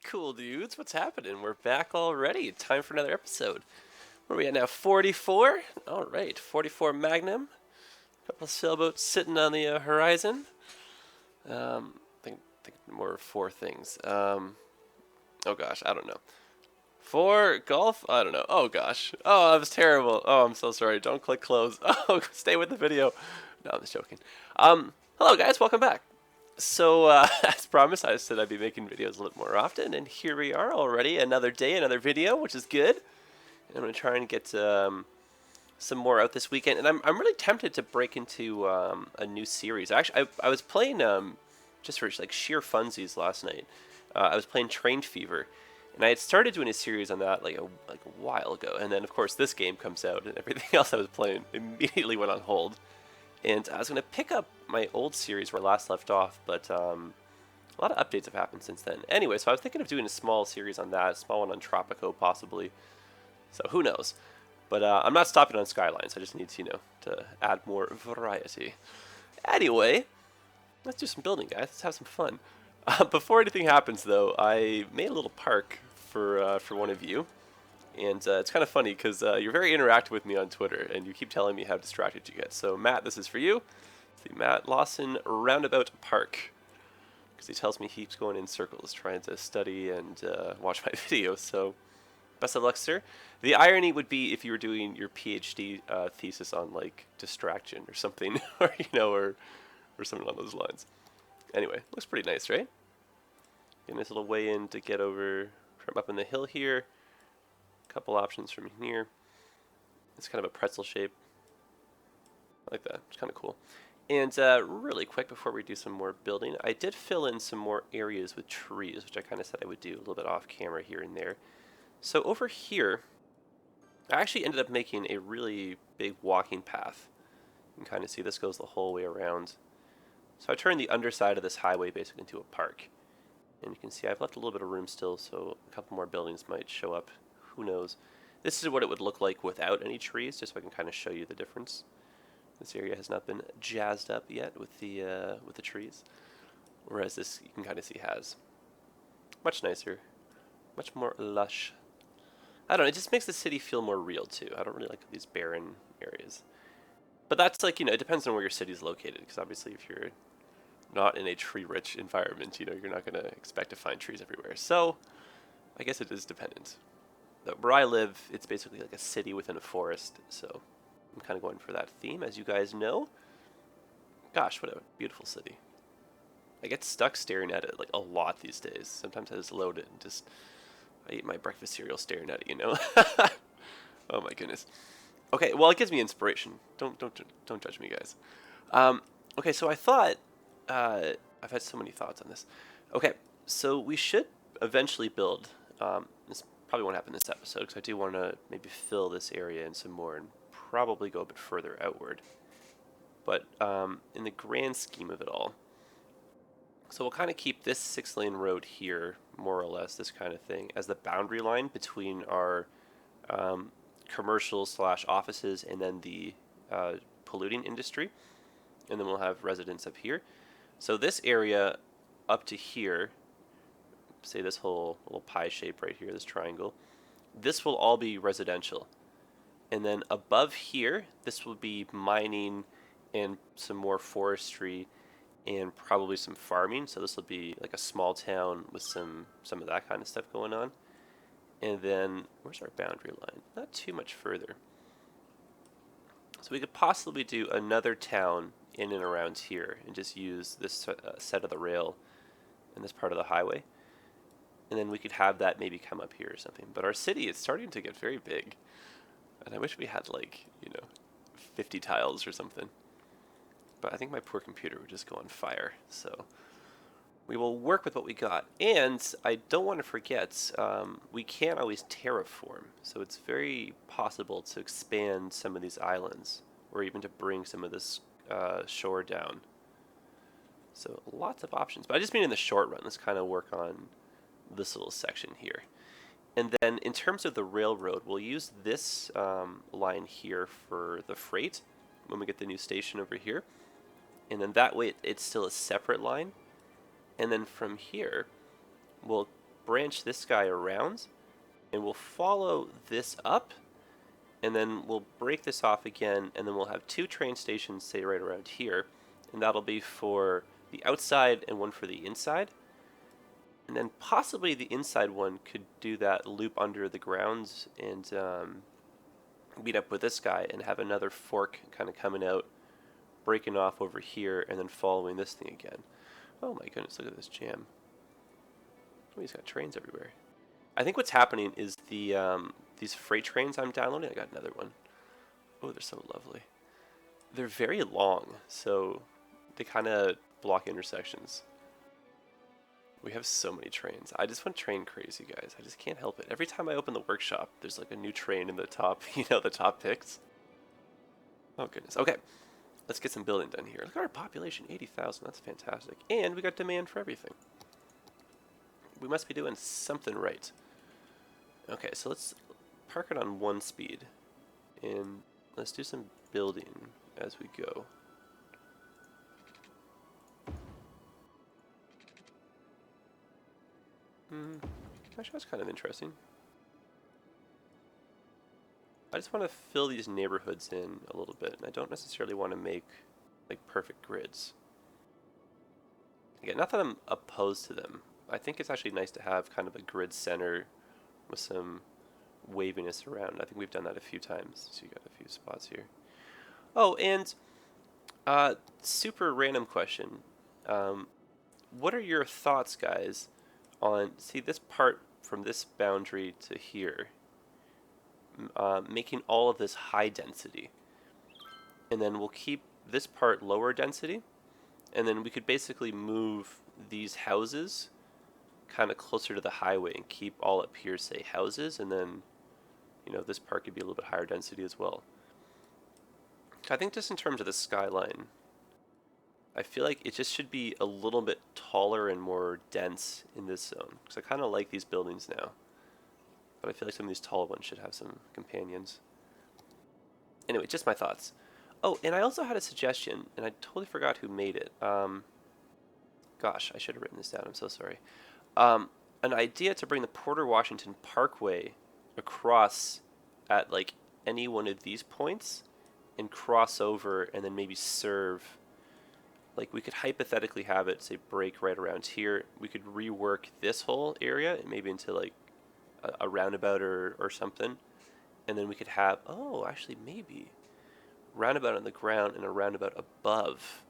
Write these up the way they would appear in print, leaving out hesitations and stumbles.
Cool dudes, what's happening? We're back already. Time for another episode. Where are we at now? 44? Alright, 44 Magnum. A couple of sailboats sitting on the horizon. Think more four things. Oh gosh, I don't know. Four golf? I don't know. Oh gosh. Oh, that was terrible. Oh, I'm so sorry. Don't click close. Oh, stay with the video. No, I'm just joking. Hello guys, welcome back. So, as promised, I said I'd be making videos a little more often, and here we are already. Another day, another video, which is good. And I'm going to try and get some more out this weekend. And I'm really tempted to break into a new series. Actually, I was playing, just for like sheer funsies last night, I was playing Train Fever. And I had started doing a series on that like a while ago. And then, of course, this game comes out, and everything else I was playing immediately went on hold. And I was going to pick up my old series where I last left off, but a lot of updates have happened since then. Anyway, so I was thinking of doing a small series on that, a small one on Tropico possibly. So who knows? But I'm not stopping on Skylines. I just need to, to add more variety. Anyway, let's do some building, guys. Let's have some fun. Before anything happens, though, I made a little park for one of you. And it's kind of funny because you're very interactive with me on Twitter, and you keep telling me how distracted you get. So, Matt, this is for you. It's the Matt Lawson Roundabout Park. Because he tells me he keeps going in circles trying to study and watch my videos. So, best of luck, sir. The irony would be if you were doing your PhD thesis on, like, distraction or something, or, or something along those lines. Anyway, looks pretty nice, right? Get a nice little way in to get over from up in the hill here. Couple options from here. It's kind of a pretzel shape. I like that. It's kind of cool. And really quick before we do some more building, I did fill in some more areas with trees, which I kind of said I would do a little bit off camera here and there. So over here, I actually ended up making a really big walking path. You can kind of see this goes the whole way around. So I turned the underside of this highway basically into a park. And you can see I've left a little bit of room still, so a couple more buildings might show up. Who knows? This is what it would look like without any trees, just so I can kind of show you the difference. This area has not been jazzed up yet with the trees, whereas this you can kind of see has. Much nicer, much more lush. I don't know, it just makes the city feel more real too. I don't really like these barren areas. But that's like, it depends on where your city's located, because obviously if you're not in a tree-rich environment, you're not going to expect to find trees everywhere. So, I guess it is dependent. Where I live, it's basically like a city within a forest, so I'm kind of going for that theme, as you guys know. Gosh, what a beautiful city. I get stuck staring at it like a lot these days. Sometimes I just load it and I eat my breakfast cereal staring at it, Oh my goodness. Okay, well, it gives me inspiration. Don't judge me, guys. Okay, so I thought I've had so many thoughts on this. Okay, so we should eventually build. This probably won't happen this episode because I do want to maybe fill this area in some more and probably go a bit further outward. But in the grand scheme of it all, so we'll kind of keep this 6-lane road here, more or less, this kind of thing, as the boundary line between our commercial / offices and then the polluting industry. And then we'll have residents up here. So this area up to here, say this whole little pie shape right here, this triangle, this will all be residential. And then above here, this will be mining and some more forestry and probably some farming. So this will be like a small town with some of that kind of stuff going on. And then, where's our boundary line? Not too much further. So we could possibly do another town in and around here and just use this set of the rail in this part of the highway. And then we could have that maybe come up here or something. But our city is starting to get very big. And I wish we had 50 tiles or something. But I think my poor computer would just go on fire. So we will work with what we got. And I don't want to forget, we can't always terraform. So it's very possible to expand some of these islands, or even to bring some of this shore down. So lots of options. But I just mean in the short run, let's kind of work on this little section here. And then in terms of the railroad, we'll use this line here for the freight when we get the new station over here. And then that way it's still a separate line. And then from here, we'll branch this guy around, and we'll follow this up, and then we'll break this off again, and then we'll have 2 train stations, say, right around here, and that'll be for the outside and one for the inside. And then possibly the inside one could do that loop under the ground and meet up with this guy and have another fork kind of coming out, breaking off over here, and then following this thing again. Oh my goodness, look at this jam. Oh, he's got trains everywhere. I think what's happening is these freight trains I'm downloading, I got another one. Oh, they're so lovely. They're very long, so they kind of block intersections. We have so many trains. I just went train crazy, guys. I just can't help it. Every time I open the workshop, there's like a new train in the top, the top picks. Oh goodness. Okay, let's get some building done here. Look at our population, 80,000. That's fantastic. And we got demand for everything. We must be doing something right. Okay, so let's park it on 1 speed. And let's do some building as we go. Actually, that's kind of interesting. I just want to fill these neighborhoods in a little bit, and I don't necessarily want to make like perfect grids. Again, not that I'm opposed to them. I think it's actually nice to have kind of a grid center with some waviness around. I think we've done that a few times, so you got a few spots here. Oh, and super random question. What are your thoughts, guys, on, see this part from this boundary to here, making all of this high density, and then we'll keep this part lower density, and then we could basically move these houses kind of closer to the highway and keep all up here, say, houses, and then, this part could be a little bit higher density as well. I think just in terms of the skyline, I feel like it just should be a little bit taller and more dense in this zone, because I kind of like these buildings now, but I feel like some of these taller ones should have some companions. Anyway, just my thoughts. Oh, and I also had a suggestion, and I totally forgot who made it. Gosh, I should have written this down. I'm so sorry. An idea to bring the Porter Washington Parkway across at like any one of these points and cross over and then maybe serve. Like, we could hypothetically have it, say, break right around here. We could rework this whole area maybe into like a roundabout or something. And then we could have, oh, actually maybe roundabout on the ground and a roundabout above.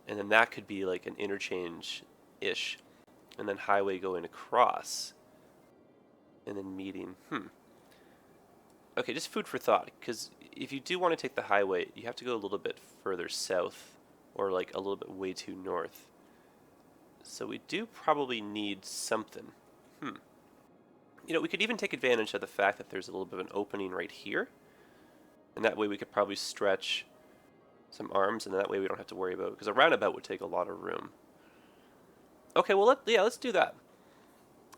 And then that could be like an interchange-ish. And then highway going across. And then meeting. Okay, just food for thought. Because if you do want to take the highway, you have to go a little bit further south. Or like a little bit way too north. So we do probably need something. We could even take advantage of the fact that there's a little bit of an opening right here. And that way we could probably stretch some arms, and that way we don't have to worry about it. Because a roundabout would take a lot of room. Okay, well, let's do that.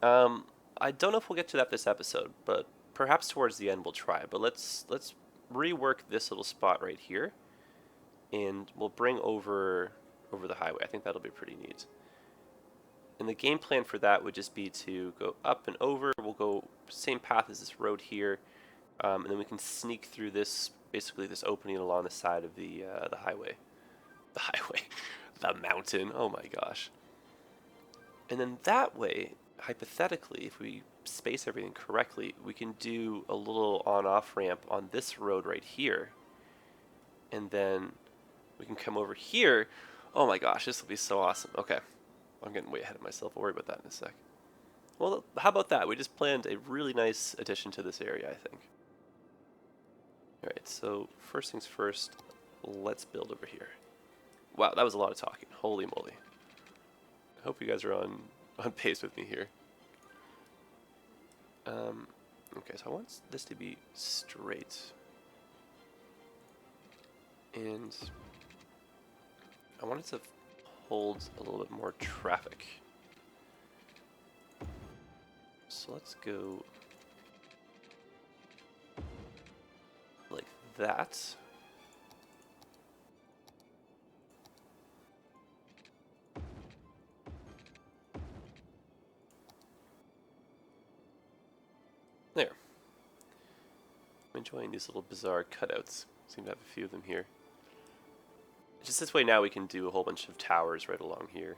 I don't know if we'll get to that this episode, but perhaps towards the end we'll try. But let's rework this little spot right here. And we'll bring over the highway. I think that'll be pretty neat. And the game plan for that would just be to go up and over. We'll go same path as this road here, and then we can sneak through this, basically this opening along the side of the highway. The highway. The mountain. Oh my gosh. And then that way, hypothetically, if we space everything correctly, we can do a little on-off ramp on this road right here. And then we can come over here. Oh my gosh, this will be so awesome. Okay, I'm getting way ahead of myself. I'll worry about that in a sec. Well, how about that? We just planned a really nice addition to this area, I think. Alright, so first things first, let's build over here. Wow, that was a lot of talking. Holy moly. I hope you guys are on pace with me here. Okay, so I want this to be straight. And I want it to hold a little bit more traffic. So let's go like that. enjoying these little bizarre cutouts. Seem to have a few of them here. Just this way now we can do a whole bunch of towers right along here.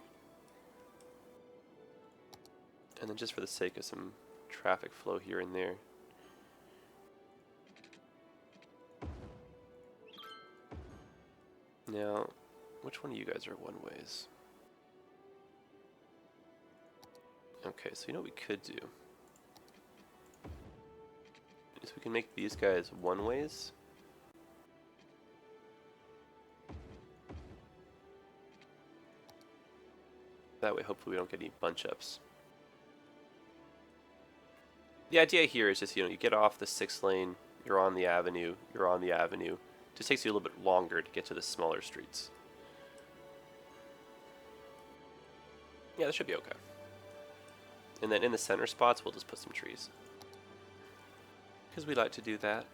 And then just for the sake of some traffic flow here and there. Now, which one of you guys are one-ways? Okay, so you know what we could do? Is we can make these guys one-ways. That way, hopefully we don't get any bunch-ups. The idea here is just, you know, you get off the 6 lane, you're on the avenue, you're on the avenue. It just takes you a little bit longer to get to the smaller streets. Yeah, that should be okay. And then in the center spots, we'll just put some trees. Because we like to do that.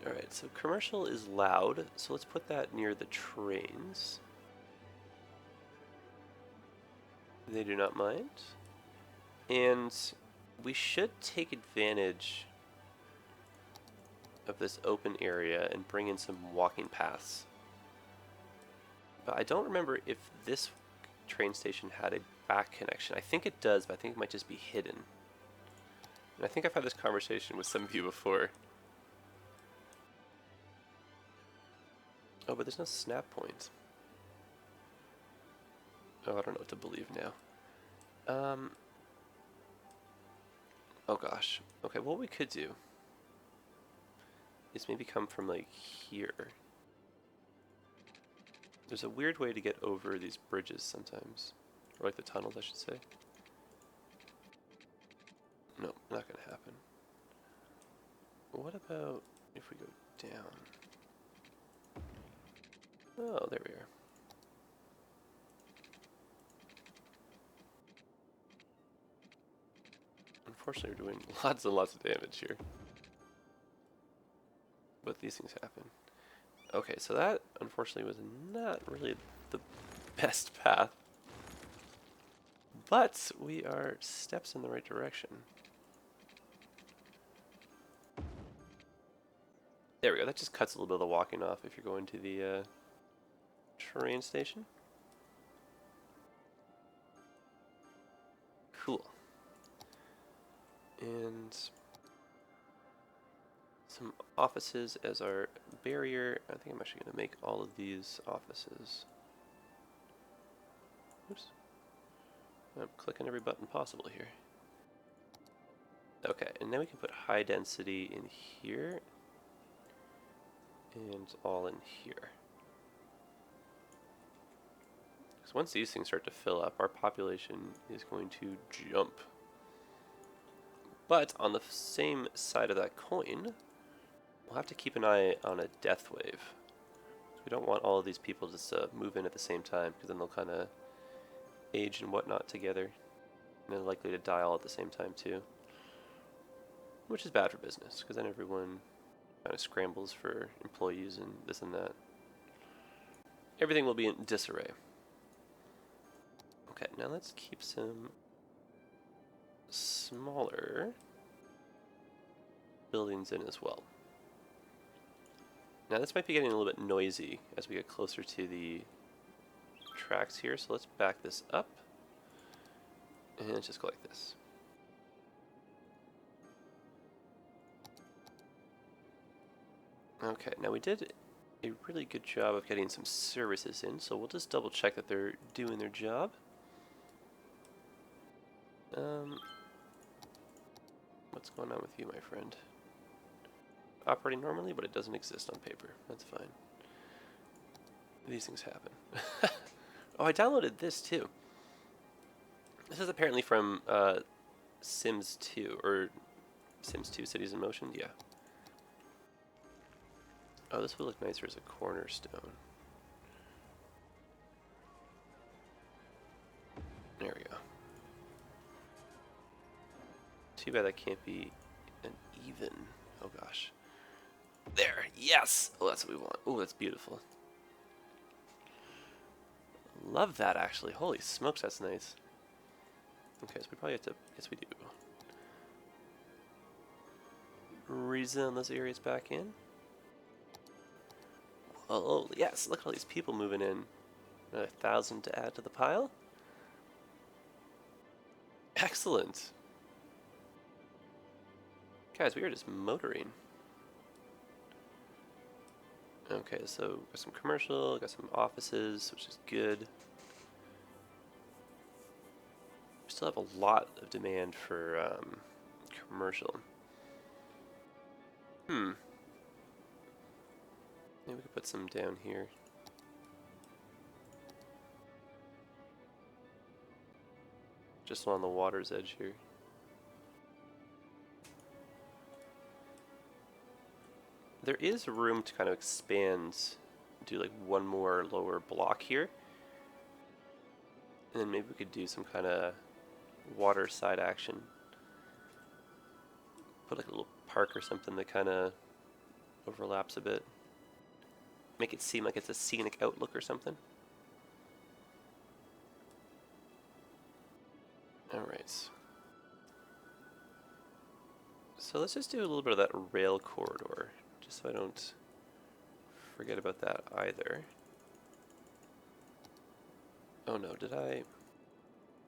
Alright, so commercial is loud, so let's put that near the trains. They do not mind. And we should take advantage of this open area and bring in some walking paths. But I don't remember if this train station had a back connection. I think it does, but I think it might just be hidden. And I think I've had this conversation with some of you before. Oh, but there's no snap point. Oh, I don't know what to believe now. Oh gosh. Okay, what we could do is maybe come from like here. There's a weird way to get over these bridges sometimes. Or like the tunnels, I should say. No, not gonna happen. What about if we go down? Oh, there we are. Unfortunately, we're doing lots and lots of damage here. But these things happen. Okay, so that, unfortunately, was not really the best path. But we are steps in the right direction. There we go. That just cuts a little bit of the walking off if you're going to the train station. Cool. And some offices as our barrier. I think I'm actually going to make all of these offices. Oops. I'm clicking every button possible here. Okay, and then we can put high density in here. And all in here. Because once these things start to fill up, our population is going to jump. But on the same side of that coin, we'll have to keep an eye on a death wave. We don't want all of these people just move in at the same time, because then they'll kind of age and whatnot together. And they're likely to die all at the same time too. Which is bad for business, because then everyone kind of scrambles for employees and this and that. Everything will be in disarray. Okay, now let's keep some smaller buildings in as well. Now this might be getting a little bit noisy as we get closer to the tracks here, so let's back this up and let's just go like this. Okay, now we did a really good job of getting some services in, so we'll just double check that they're doing their job. What's going on with you, my friend? Operating normally, but it doesn't exist on paper. That's fine. These things happen. Oh, I downloaded this too. This is apparently from Sims 2, or Sims 2 Cities in Motion, yeah. Oh, this would look nicer as a cornerstone. There we go. Too bad that can't be an even. Oh gosh. There, yes! Oh, that's what we want. Oh, that's beautiful. Love that, actually. Holy smokes, that's nice. Okay, so we probably have to, yes we do. rezone those areas back in. Oh, yes, look at all these people moving in. Another 1,000 to add to the pile. Excellent. Guys, we are just motoring. Okay, so got some commercial, got some offices, which is good. We still have a lot of demand for commercial. Maybe we could put some down here. Just along the water's edge here. There is room to kind of expand, do like one more lower block here. And then maybe we could do some kind of water side action. Put like a little park or something that kind of overlaps a bit. Make it seem like it's a scenic outlook or something. Alright. So let's just do a little bit of that rail corridor, just so I don't forget about that either. Oh no, did I?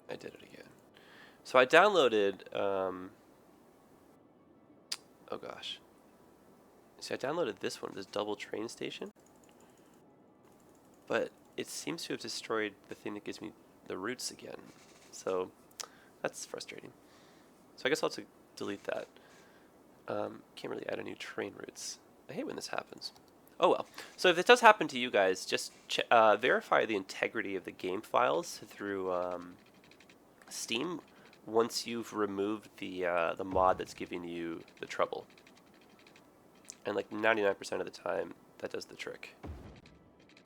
I did it again. So I downloaded, oh gosh. See, I downloaded this one, this double train station. But it seems to have destroyed the thing that gives me the routes again. So that's frustrating. So I guess I'll have to delete that. Can't really add any train routes. I hate when this happens. Oh well. So if it does happen to you guys, just verify the integrity of the game files through Steam once you've removed the mod that's giving you the trouble. And like 99% of the time, that does the trick.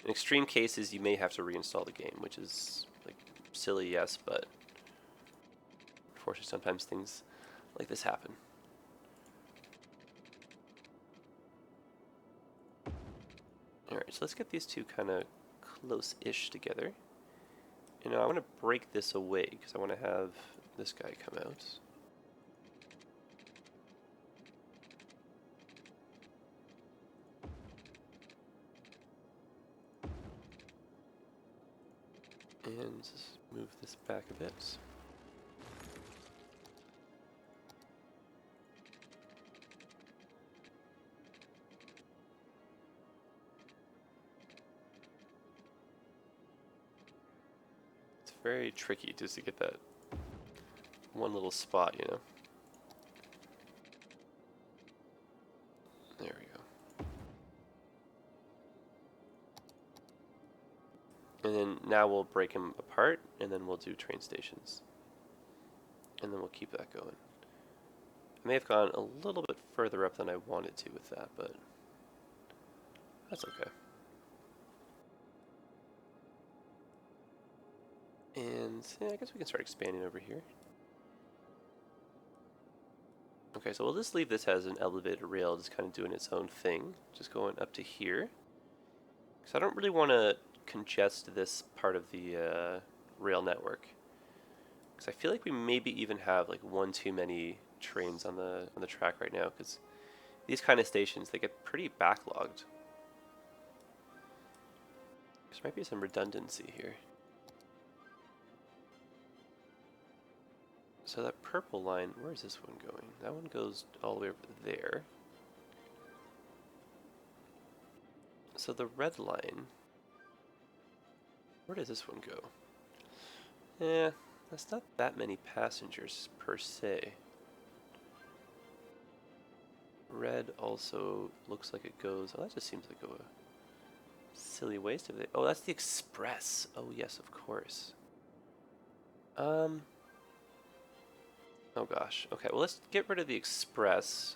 In extreme cases, you may have to reinstall the game, which is like silly, yes, but unfortunately sometimes things like this happen. Alright, so let's get these two kind of close-ish together. And I want to break this away because I want to have this guy come out. And just move this back a bit. It's very tricky just to get that one little spot, you know? There we go. And then now we'll break them apart, and then we'll do train stations. And then we'll keep that going. I may have gone a little bit further up than I wanted to with that, but that's okay. And yeah, I guess we can start expanding over here. Okay, so we'll just leave this as an elevated rail, just kind of doing its own thing, just going up to here. Because I don't really want to congest this part of the rail network. Because I feel like we maybe even have like one too many trains on the track right now. Because these kind of stations, they get pretty backlogged. There might be some redundancy here. So that purple line, where is this one going? That one goes all the way over there. So the red line, where does this one go? Yeah, that's not that many passengers per se. Red also looks like it goes, oh, that just seems like a silly waste of it. Oh, that's the express. Oh yes, of course. Oh gosh. Okay, well let's get rid of the express.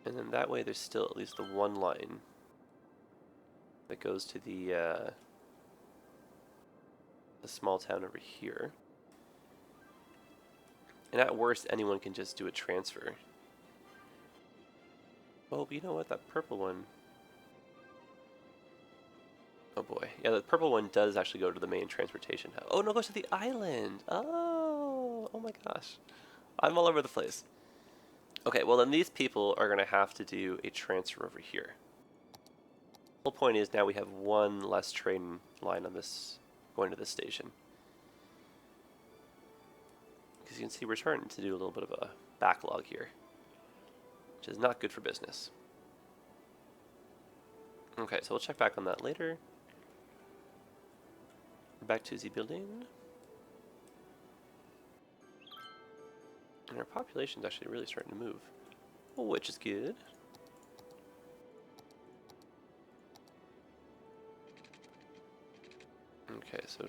And then that way there's still at least the one line that goes to the small town over here. And at worst, anyone can just do a transfer. Oh, but you know what? That purple one... Oh boy. Yeah, the purple one does actually go to the main transportation hub. Oh, no, it goes to the island! Oh my gosh. I'm all over the place. Okay, well then these people are going to have to do a transfer over here. The whole point is now we have one less train line on this, going to this station. Because you can see we're starting to do a little bit of a backlog here, which is not good for business. Okay, so we'll check back on that later. Back to the building. And our population's actually really starting to move, which is good. Okay, so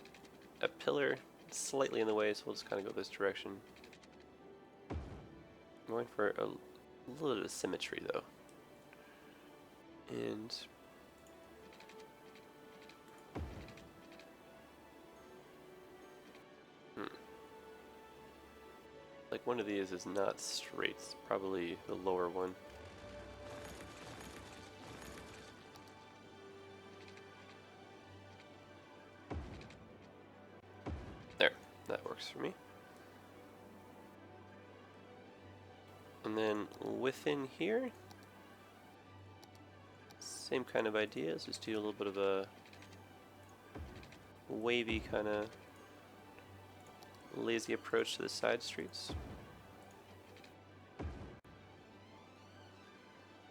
a pillar slightly in the way, so we'll just kind of go this direction. I'm going for a little bit of symmetry though. And like one of these is not straight, it's probably the lower one. There, that works for me. And then within here, same kind of ideas, just do a little bit of a wavy kind of lazy approach to the side streets.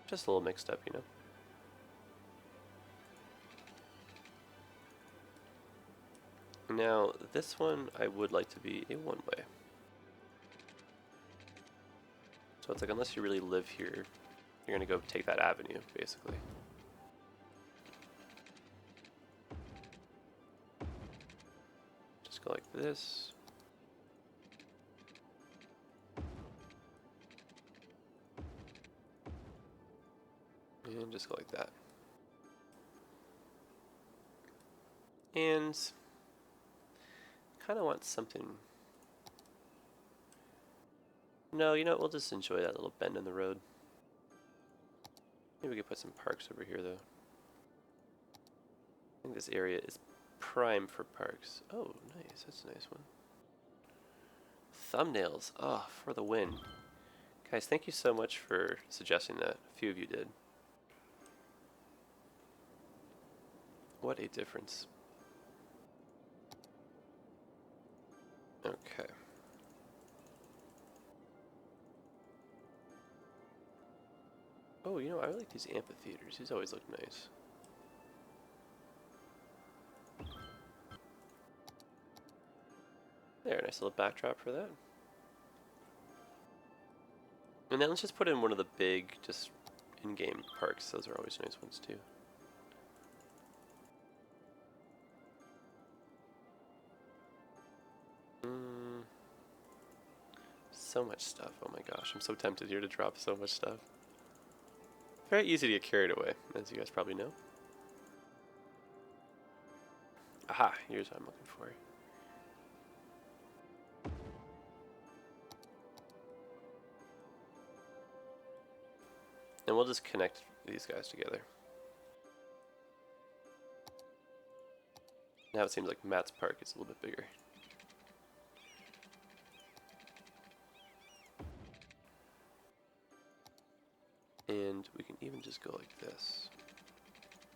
Just a little mixed up, you know. Now, this one I would like to be a one-way. So it's like, unless you really live here, you're gonna go take that avenue, basically. Just go like this. And just go like that. And kind of want something. No, you know what? We'll just enjoy that little bend in the road. Maybe we could put some parks over here, though. I think this area is prime for parks. Oh, nice. That's a nice one. Thumbnails. Oh, for the win. Guys, thank you so much for suggesting that. A few of you did. What a difference. Okay. Oh, you know, I like these amphitheaters. These always look nice. There, nice little backdrop for that. And then let's just put in one of the big, just in-game parks. Those are always nice ones, too. So much stuff. Oh my gosh, I'm so tempted here to drop so much stuff. Very easy to get carried away, as you guys probably know. Aha, here's what I'm looking for. And we'll just connect these guys together. Now it seems like Matt's Park is a little bit bigger. And we can even just go like this.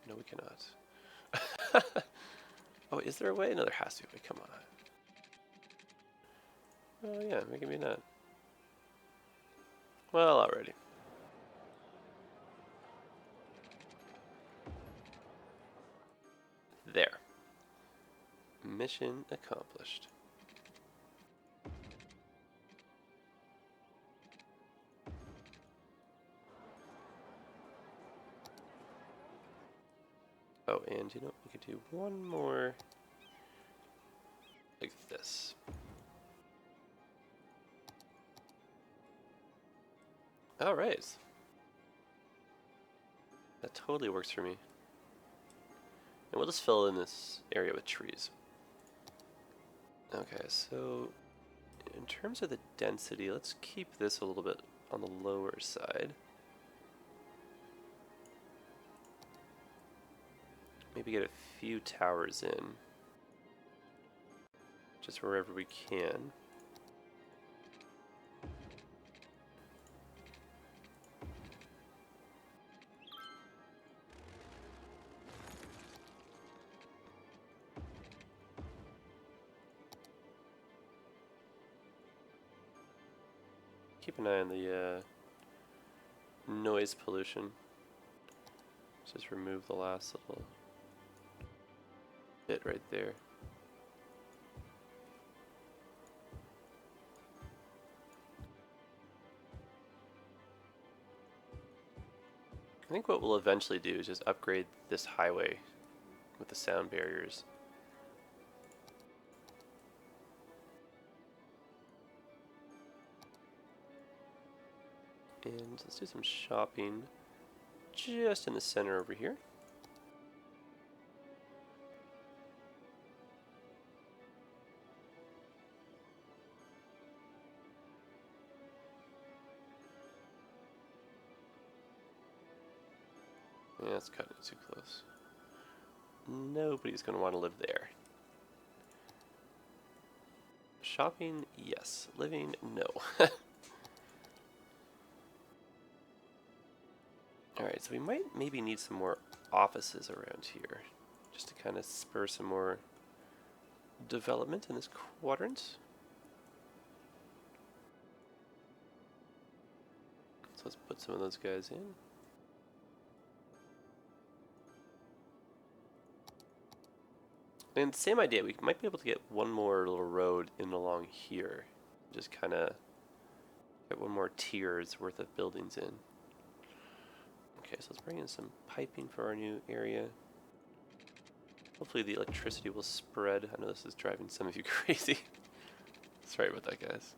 No, we cannot. Oh, is there a way? No, there has to be. Come on. Oh yeah, maybe not. Well, already. There. Mission accomplished. Oh, and you know, we could do one more like this. All right. That totally works for me. And we'll just fill in this area with trees. Okay, so in terms of the density, let's keep this a little bit on the lower side. Maybe get a few towers in. Just wherever we can. keep an eye on the noise pollution. Just remove the last little bit right there. I think what we'll eventually do is just upgrade this highway with the sound barriers. And let's do some shopping just in the center over here. Yeah, it's cutting it too close. Nobody's going to want to live there. Shopping, yes. Living, no. Alright, so we might maybe need some more offices around here, just to kind of spur some more development in this quadrant. So let's put some of those guys in. And same idea, we might be able to get one more little road in along here. Just kind of get one more tier's worth of buildings in. Okay, so let's bring in some piping for our new area. Hopefully the electricity will spread. I know this is driving some of you crazy. Sorry about that, guys.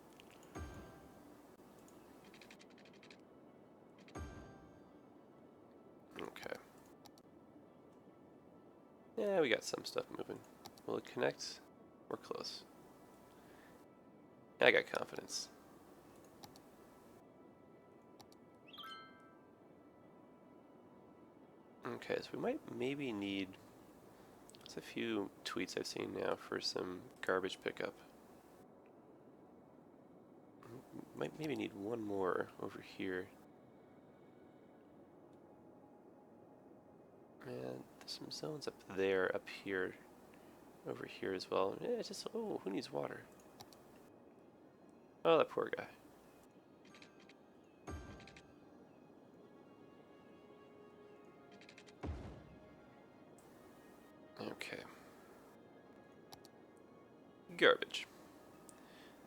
Okay. Yeah, we got some stuff moving. Will it connect? We're close. Yeah, I got confidence. Okay, so we might maybe need... There's a few tweets I've seen now for some garbage pickup. Might maybe need one more over here. Man, there's some zones up there, up here, over here as well. Yeah, it's just, oh, who needs water? Oh, that poor guy. Okay. Garbage.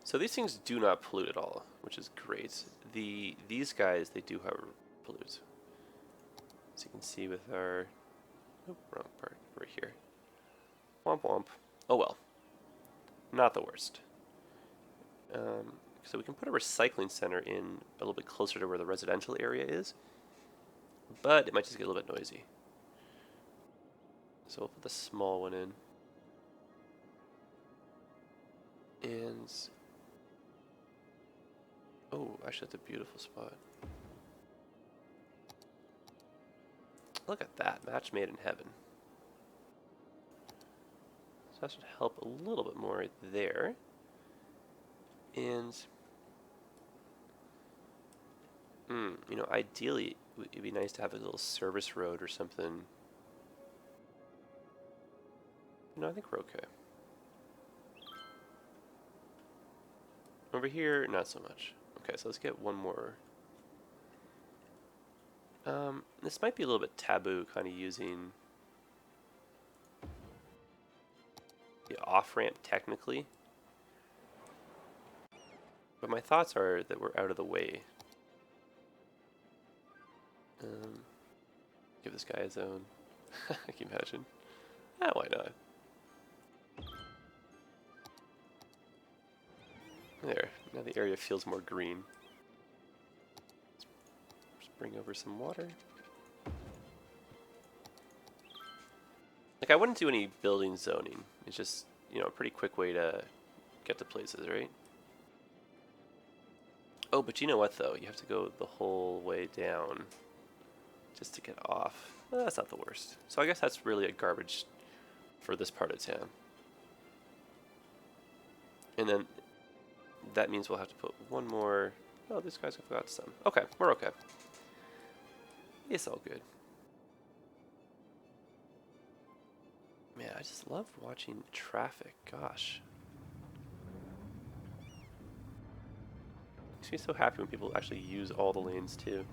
So these things do not pollute at all, which is great. These guys, they do, however, pollute. As you can see with our... Oh, wrong part. Right here. Womp womp. Oh well. Not the worst. So we can put a recycling center in a little bit closer to where the residential area is, but it might just get a little bit noisy. So we'll put the small one in. And... oh, actually that's a beautiful spot. Look at that, match made in heaven. So that should help a little bit more right there. And, you know, ideally it'd be nice to have a little service road or something. No, I think we're okay. Over here, not so much. Okay, so let's get one more. This might be a little bit taboo, kind of using the off-ramp technically. But my thoughts are that we're out of the way. Give this guy his own. Can you imagine? Ah, why not? There, now the area feels more green. Just bring over some water. Like, I wouldn't do any building zoning. It's just, you know, a pretty quick way to get to places, right? Oh, but you know what, though? You have to go the whole way down just to get off. Well, that's not the worst. So I guess that's really a garbage for this part of town. And then that means we'll have to put one more... oh, these guys have got some. Okay, we're okay. It's all good. Man, I just love watching traffic. Gosh. Makes me so happy when people actually use all the lanes too.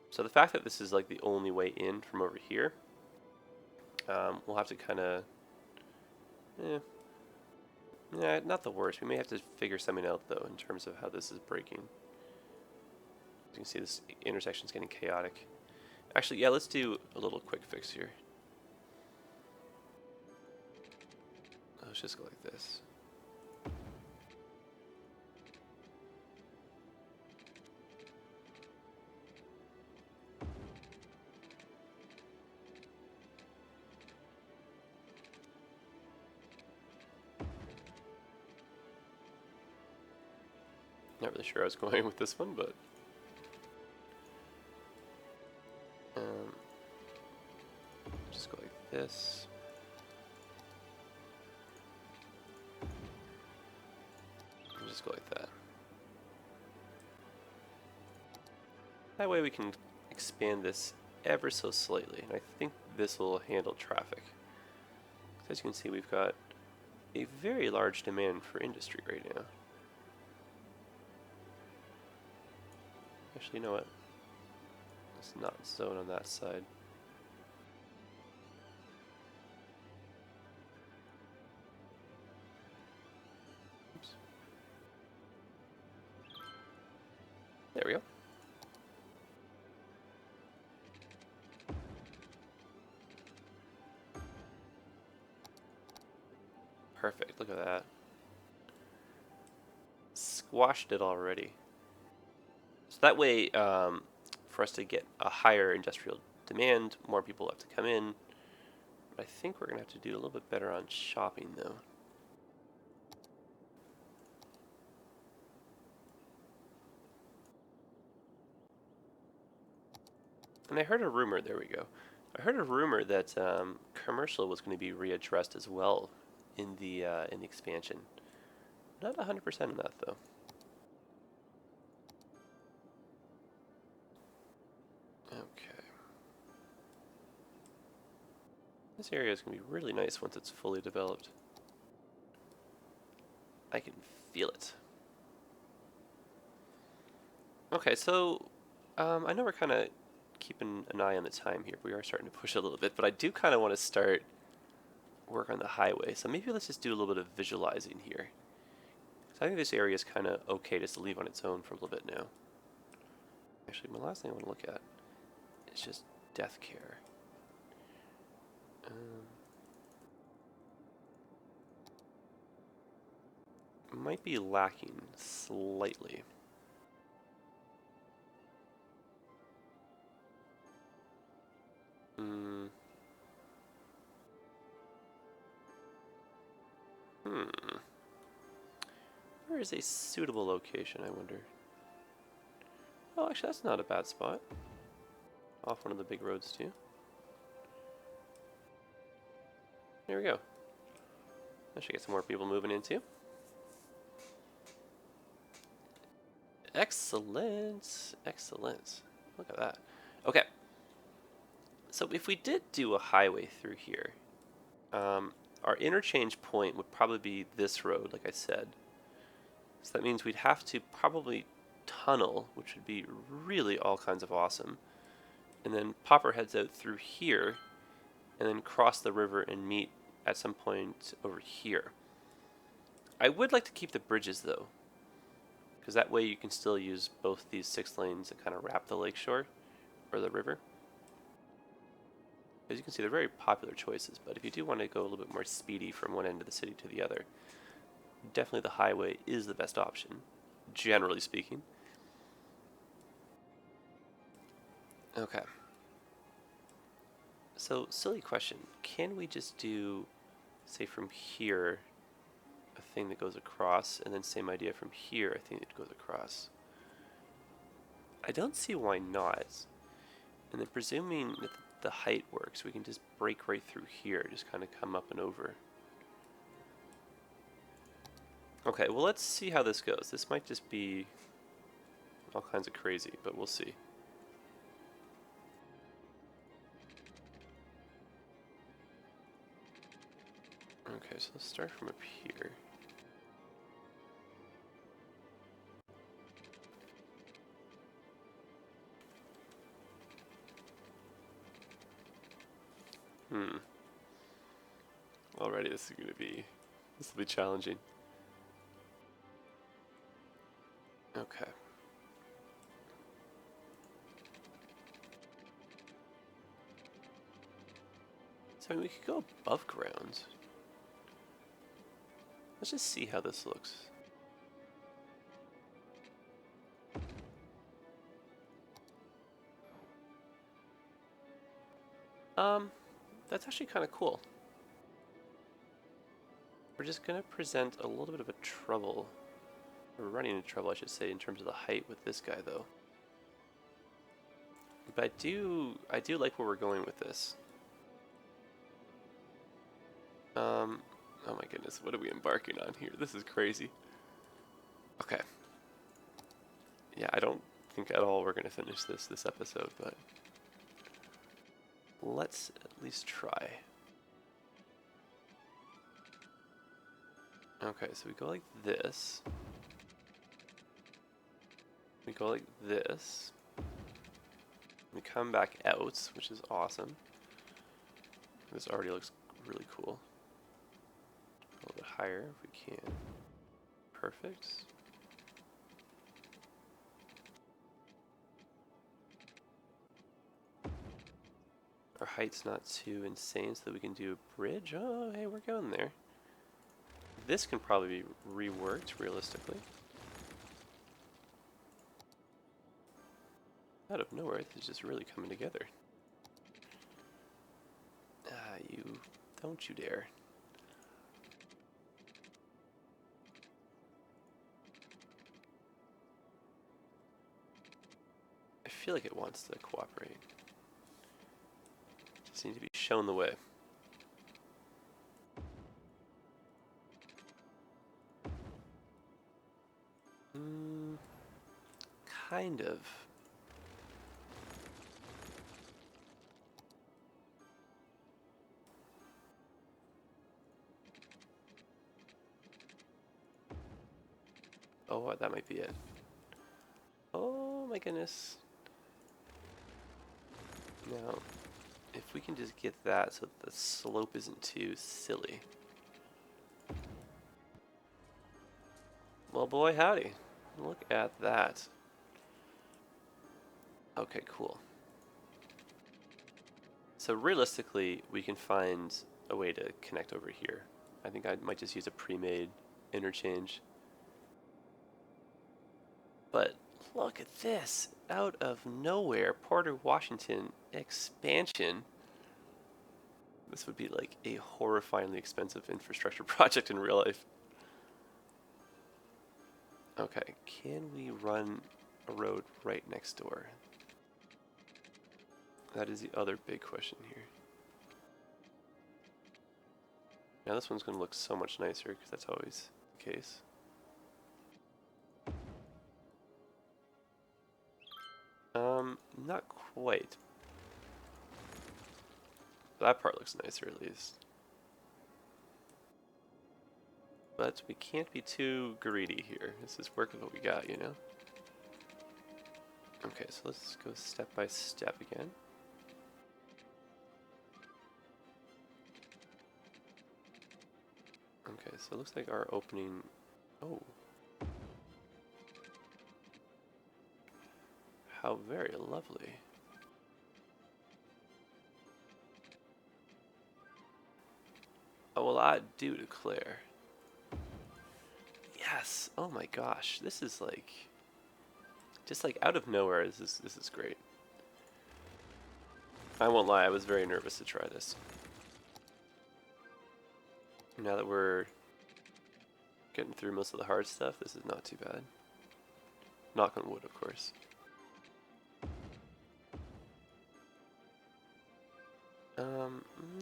So the fact that this is like the only way in from over here, we'll have to kind of, yeah, not the worst. We may have to figure something out though in terms of how this is breaking. As you can see, this intersection is getting chaotic. Actually, yeah, let's do a little quick fix here. Let's just go like this. Not really sure I was going with this one, but just go like this. And just go like that. That way we can expand this ever so slightly, and I think this will handle traffic. As you can see, we've got a very large demand for industry right now. Actually, you know what? Let's not zone on that side. Oops. There we go. Perfect, look at that. Squashed it already. So that way, for us to get a higher industrial demand, more people have to come in. But I think we're going to have to do a little bit better on shopping though. And I heard a rumor, there we go. I heard a rumor that commercial was going to be readdressed as well in the expansion. Not 100% on that though. Okay. This area is going to be really nice once it's fully developed. I can feel it. Okay, so I know we're kind of keeping an eye on the time here. We are starting to push a little bit, but I do kind of want to start work on the highway. So maybe let's just do a little bit of visualizing here. So I think this area is kind of okay just to leave on its own for a little bit now. Actually, my last thing I want to look at is just death care. Might be lacking slightly. Where is a suitable location, I wonder? Oh, actually, that's not a bad spot. Off one of the big roads, too. There we go. That should get some more people moving in, too. Excellent. Excellent. Look at that. Okay. So if we did do a highway through here, our interchange point would probably be this road, like I said. So that means we'd have to probably tunnel, which would be really all kinds of awesome. And then pop our heads out through here, and then cross the river and meet at some point over here. I would like to keep the bridges though, because that way you can still use both these 6 lanes that kind of wrap the lakeshore or the river. As you can see, they're very popular choices, but if you do want to go a little bit more speedy from one end of the city to the other, definitely the highway is the best option, generally speaking. Okay. So, silly question. Can we just do, say from here, a thing that goes across, and then same idea from here, a thing that goes across? I don't see why not. And then presuming that the height works, we can just break right through here, just kind of come up and over. Okay, well let's see how this goes. This might just be all kinds of crazy, but we'll see. Okay, so let's start from up here. Alrighty, this will be challenging. Okay. So I mean, we could go above ground. Let's just see how this looks. That's actually kind of cool. We're just gonna present a little bit of a trouble. We're running into trouble, I should say, in terms of the height with this guy, though. But I do like where we're going with this. Oh my goodness, what are we embarking on here? This is crazy. Okay. Yeah, I don't think at all we're gonna finish this episode, but let's at least try. Okay, so we go like this. We go like this. We come back out, which is awesome. This already looks really cool. A little bit higher if we can. Perfect. Our height's not too insane so that we can do a bridge. Oh, hey, we're going there. This can probably be reworked realistically. Out of nowhere, this is just really coming together. Ah, don't you dare. I feel like it wants to cooperate. Just need to be shown the way. Kind of. Oh, that might be it. Oh my goodness. Now, if we can just get that so that the slope isn't too silly. Well, boy, howdy. Look at that. Okay, cool. So realistically, we can find a way to connect over here. I think I might just use a pre-made interchange. But look at this. Out of nowhere, Porter Washington expansion. This would be like a horrifyingly expensive infrastructure project in real life. Okay, can we run a road right next door? That is the other big question here. Now this one's going to look so much nicer because that's always the case. Not quite. That part looks nicer at least. But we can't be too greedy here. This is working what we got, you know? Okay, so let's go step by step again. Okay, so it looks like our opening... Oh. How very lovely. Oh, well, I do declare. Yes! Oh my gosh, this is like... Just like out of nowhere, this is great. I won't lie, I was very nervous to try this. Now that we're getting through most of the hard stuff, this is not too bad. Knock on wood, of course.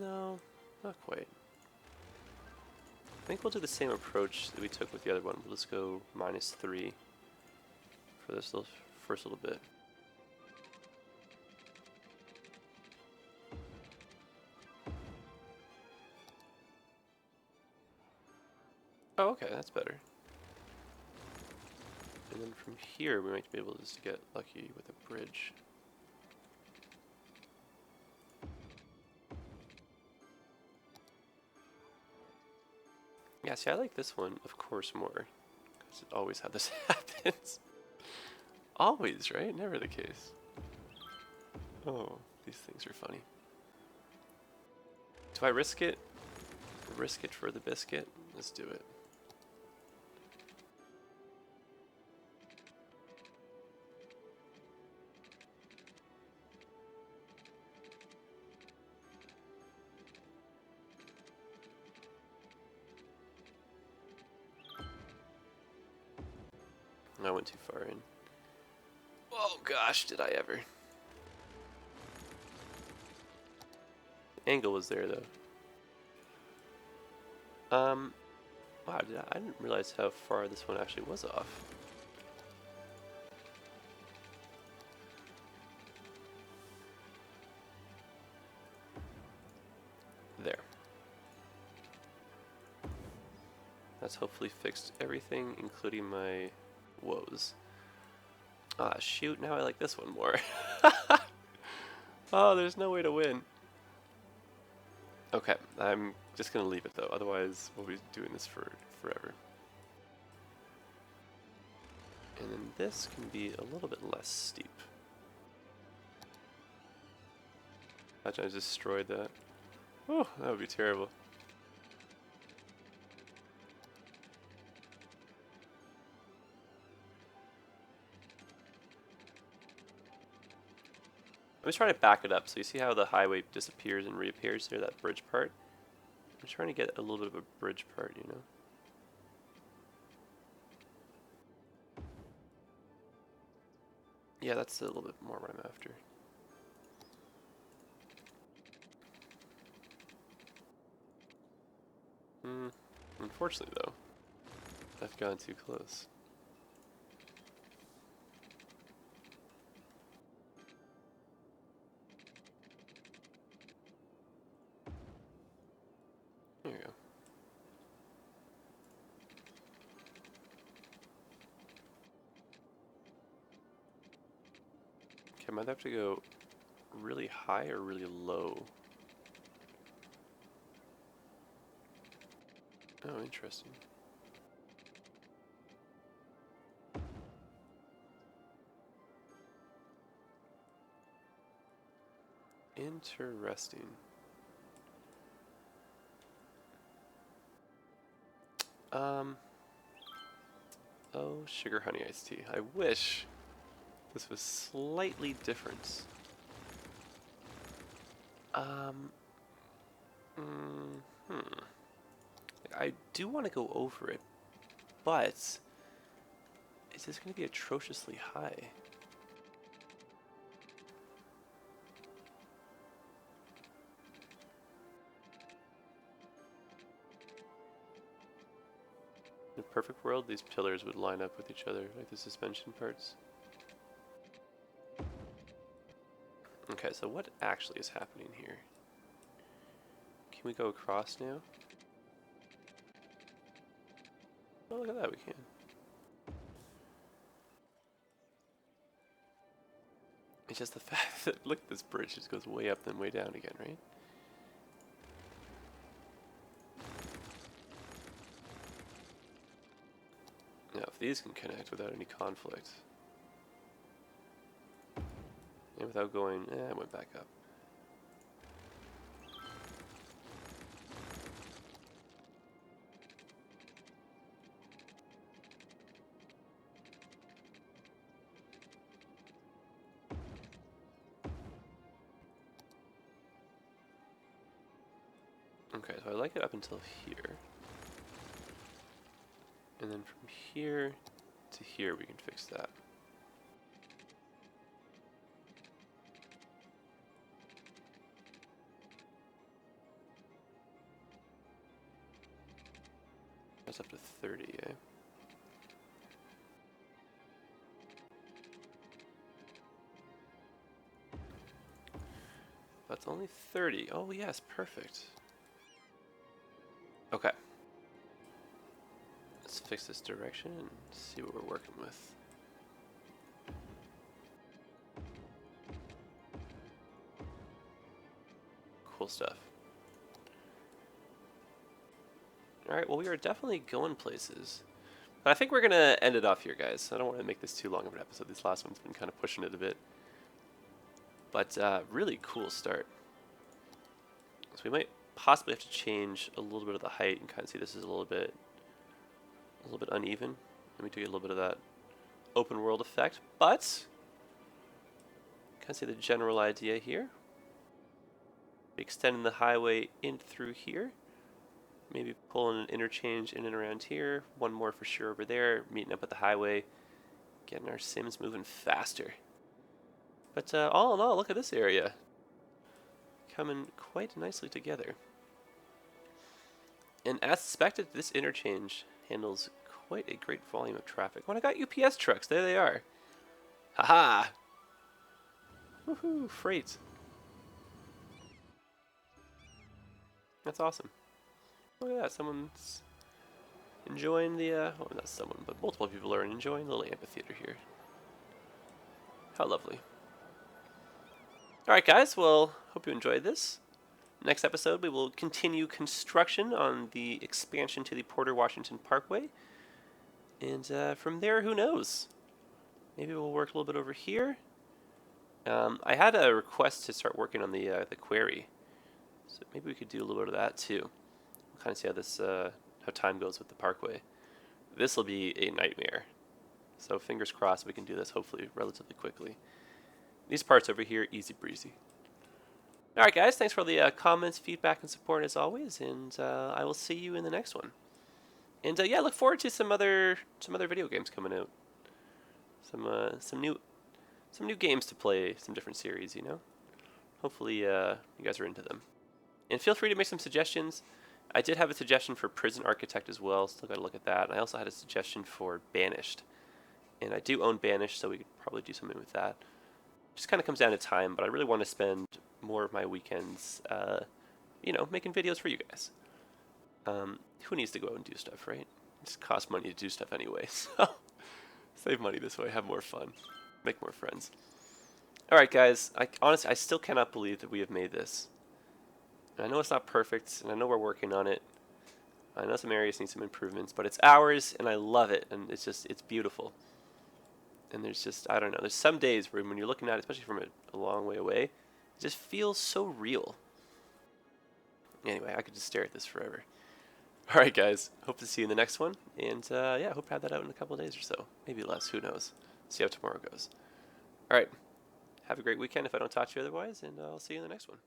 No, not quite. I think we'll do the same approach that we took with the other one. We'll just go -3 for this first little bit. Oh, okay, that's better. And then from here, we might be able to just get lucky with a bridge. Yeah, see, I like this one, of course, more. Because it's always how this happens. Always, right? Never the case. Oh, these things are funny. Do I risk it? Risk it for the biscuit? Let's do it. I went too far in. Oh gosh, did I ever. Angle was there though. Wow, I didn't realize how far this one actually was off. There. That's hopefully fixed everything, including my woes. Ah, shoot, now I like this one more. Oh, there's no way to win. Okay, I'm just gonna leave it though, otherwise we'll be doing this for forever. And then this can be a little bit less steep. Imagine I destroyed that. Oh, that would be terrible. I'm just trying to back it up. So you see how the highway disappears and reappears there, that bridge part? I'm trying to get a little bit of a bridge part, you know? Yeah, that's a little bit more what I'm after. Unfortunately though, I've gone too close. There you go. Okay, I might have to go really high or really low. Oh, interesting. Interesting. Oh, sugar honey iced tea. I wish this was slightly different. I do want to go over it, but is this going to be atrociously high? In a perfect world, these pillars would line up with each other, like the suspension parts. Okay, so what actually is happening here? Can we go across now? Oh, look at that, we can. It's just the fact that, look, this bridge just goes way up then way down again, right? Now, if these can connect without any conflict, and without going, I went back up. Okay, so I like it up until here. And then from here to here we can fix that. That's up to 30, eh? That's only 30. Oh yes, perfect. Okay. Let's fix this direction and see what we're working with. Cool stuff. Alright, well we are definitely going places. But I think we're going to end it off here, guys. I don't want to make this too long of an episode. This last one's been kind of pushing it a bit. But really cool start. So we might possibly have to change a little bit of the height and kind of see this is a little bit uneven. Let me do a little bit of that open world effect, but kind of see the general idea here. Extending the highway in through here. Maybe pulling an interchange in and around here. One more for sure over there. Meeting up at the highway. Getting our Sims moving faster. But all in all, look at this area. Coming quite nicely together. And as suspected, this interchange handles quite a great volume of traffic. When I got UPS trucks, there they are. Haha! Woohoo, freight. That's awesome. Look at that, someone's enjoying the, well, not someone, but multiple people are enjoying the little amphitheater here. How lovely. Alright guys, well, hope you enjoyed this. Next episode, we will continue construction on the expansion to the Porter Washington Parkway. And from there, who knows? Maybe we'll work a little bit over here. I had a request to start working on the quarry. So maybe we could do a little bit of that too. We'll kind of see how this, how time goes with the parkway. This will be a nightmare. So fingers crossed we can do this hopefully relatively quickly. These parts over here, easy breezy. Alright guys, thanks for all the comments, feedback, and support as always, and I will see you in the next one. And yeah, look forward to some other video games coming out. Some new games to play, some different series, you know. Hopefully you guys are into them. And feel free to make some suggestions. I did have a suggestion for Prison Architect as well, still got to look at that. And I also had a suggestion for Banished. And I do own Banished, so we could probably do something with that. Just kind of comes down to time, but I really want to spend more of my weekends, you know, making videos for you guys. Who needs to go out and do stuff, right? It just costs money to do stuff anyway, so save money this way, have more fun, make more friends. Alright guys, honestly, I still cannot believe that we have made this. And I know it's not perfect, and I know we're working on it. I know some areas need some improvements, but it's ours, and I love it, and it's beautiful. And there's just, I don't know, there's some days where when you're looking at it, especially from a long way away, it just feels so real. Anyway, I could just stare at this forever. Alright guys, hope to see you in the next one, and yeah, hope to have that out in a couple of days or so. Maybe less, who knows. See how tomorrow goes. Alright, have a great weekend if I don't talk to you otherwise, and I'll see you in the next one.